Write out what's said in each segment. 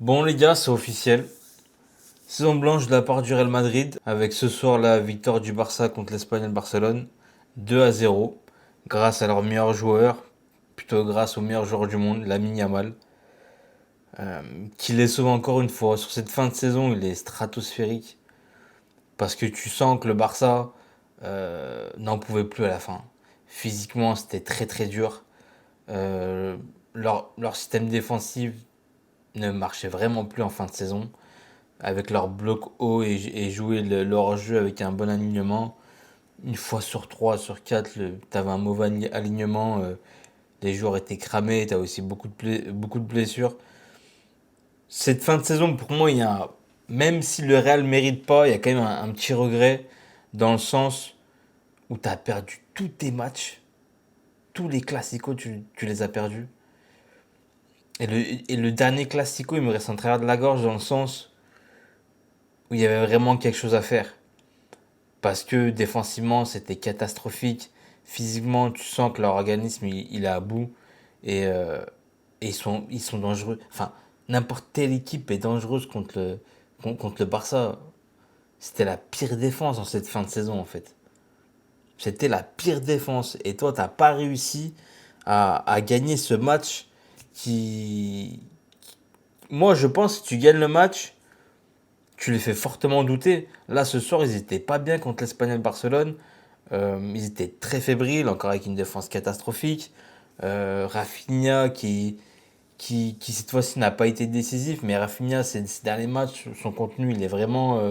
Bon les gars, c'est officiel. Saison blanche de la part du Real Madrid, avec ce soir la victoire du Barça contre l'Espagnol Barcelone, 2-0, grâce à leur meilleur joueur, plutôt grâce au meilleur joueur du monde, Lamine Yamal, qui les sauve encore une fois. Sur cette fin de saison, il est stratosphérique, parce que tu sens que le Barça n'en pouvait plus à la fin. Physiquement, c'était très très dur. Euh, leur système défensif ne marchait vraiment plus en fin de saison. Avec leur bloc haut et jouer leur jeu avec un bon alignement. Une fois sur trois, sur quatre, t'avais un mauvais alignement, les joueurs étaient cramés, t'as aussi beaucoup de blessures. Cette fin de saison, pour moi, même si le Real mérite pas, il y a quand même un petit regret dans le sens où t'as perdu tous tes matchs, tous les classicos, tu les as perdus. Et le dernier classico, il me reste en travers de la gorge dans le sens où il y avait vraiment quelque chose à faire. Parce que défensivement, c'était catastrophique. Physiquement, tu sens que leur organisme, il est à bout. Et, ils sont dangereux. Enfin, n'importe quelle équipe est dangereuse contre le Barça. C'était la pire défense en cette fin de saison, en fait. C'était la pire défense. Et toi, t'as pas réussi à gagner ce match qui... Moi, je pense que si tu gagnes le match, tu les fais fortement douter. Là, ce soir, ils étaient pas bien contre l'Espagnol Barcelone. Ils étaient très fébriles, encore avec une défense catastrophique. Rafinha qui cette fois-ci n'a pas été décisif, mais Rafinha, ces derniers matchs, son contenu, il est vraiment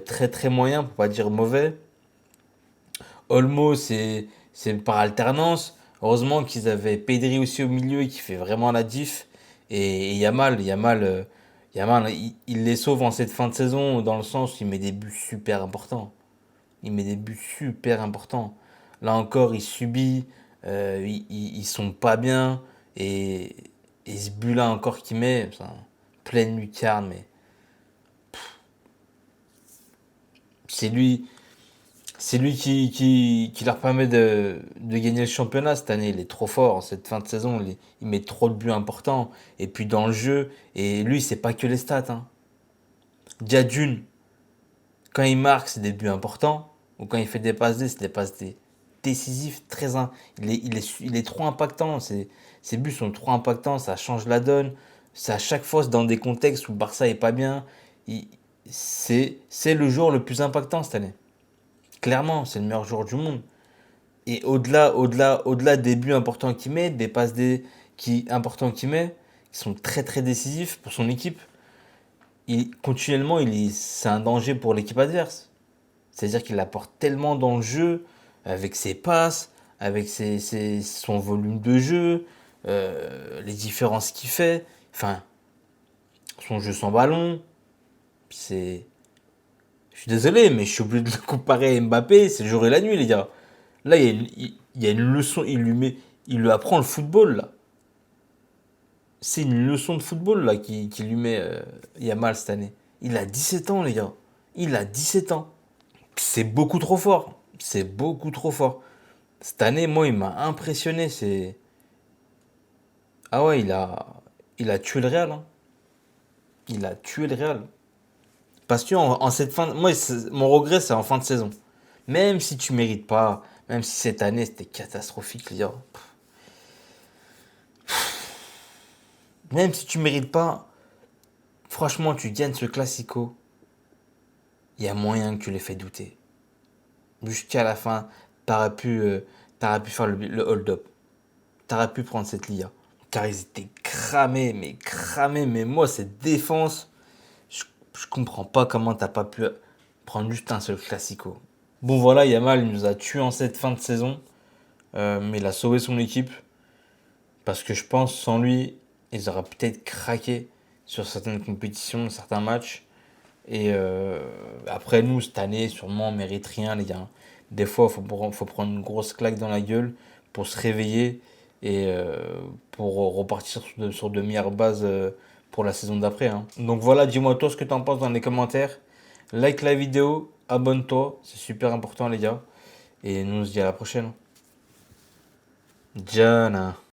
très très moyen, pour pas dire mauvais. Olmo, c'est par alternance. Heureusement qu'ils avaient Pedri aussi au milieu qui fait vraiment la diff. Et Yamal, il les sauve en cette fin de saison dans le sens où il met des buts super importants. Il met des buts super importants. Là encore, il subit, ils sont pas bien. Et, et ce but-là encore qu'il met, pleine lucarne, mais c'est lui, c'est lui qui leur permet de gagner le championnat cette année. Il est trop fort en cette fin de saison. Il met trop de buts importants. Et puis dans le jeu, et lui, c'est pas que les stats. Hein. Déjà d'une, quand il marque, c'est des buts importants. Ou quand il fait des passes D, c'est des passes D décisifs, il est trop impactant. Ses buts sont trop impactants, ça change la donne. C'est à chaque fois dans des contextes où le Barça est pas bien. Il- c'est le joueur le plus impactant cette année. Clairement, c'est le meilleur joueur du monde. Et au-delà des buts importants qu'il met, des passes importants qu'il met, qui sont très très décisifs pour son équipe, continuellement, c'est un danger pour l'équipe adverse. C'est-à-dire qu'il apporte tellement dans le jeu, avec ses passes, avec son volume de jeu, les différences qu'il fait, enfin, son jeu sans ballon, c'est... Je suis désolé, mais je suis obligé de le comparer à Mbappé, c'est le jour et la nuit, les gars. Là, il y a une leçon, il lui apprend le football, là. C'est une leçon de football, là, qui lui met Yamal cette année. Il a 17 ans, les gars. Il a 17 ans. C'est beaucoup trop fort. C'est beaucoup trop fort. Cette année, moi, il m'a impressionné. Ah ouais, il a tué le Real. Hein. Il a tué le Real. Parce que en cette fin... Moi, mon regret, c'est en fin de saison. Même si tu mérites pas, même si cette année, c'était catastrophique, les gars. Même si tu mérites pas, franchement, tu gagnes ce classico. Il y a moyen que tu les fais douter. Jusqu'à la fin, t'aurais pu, euh, t'aurais pu faire le hold-up. T'aurais pu prendre cette Liga. Car ils étaient cramés, mais cramés. Mais moi, cette défense, je, je comprends pas comment t'as pas pu prendre juste un seul classico. Bon, voilà, Yamal il nous a tués en cette fin de saison. Mais il a sauvé son équipe. Parce que je pense, sans lui, ils auraient peut-être craqué sur certaines compétitions, certains matchs. Et après, nous, cette année, sûrement, on mérite rien, les gars. Des fois, faut prendre une grosse claque dans la gueule pour se réveiller et pour repartir sur de meilleures bases pour la saison d'après. Hein. Donc voilà, dis-moi toi ce que t'en penses dans les commentaires. Like la vidéo, abonne-toi, c'est super important, les gars. Et nous, on se dit à la prochaine. Jana.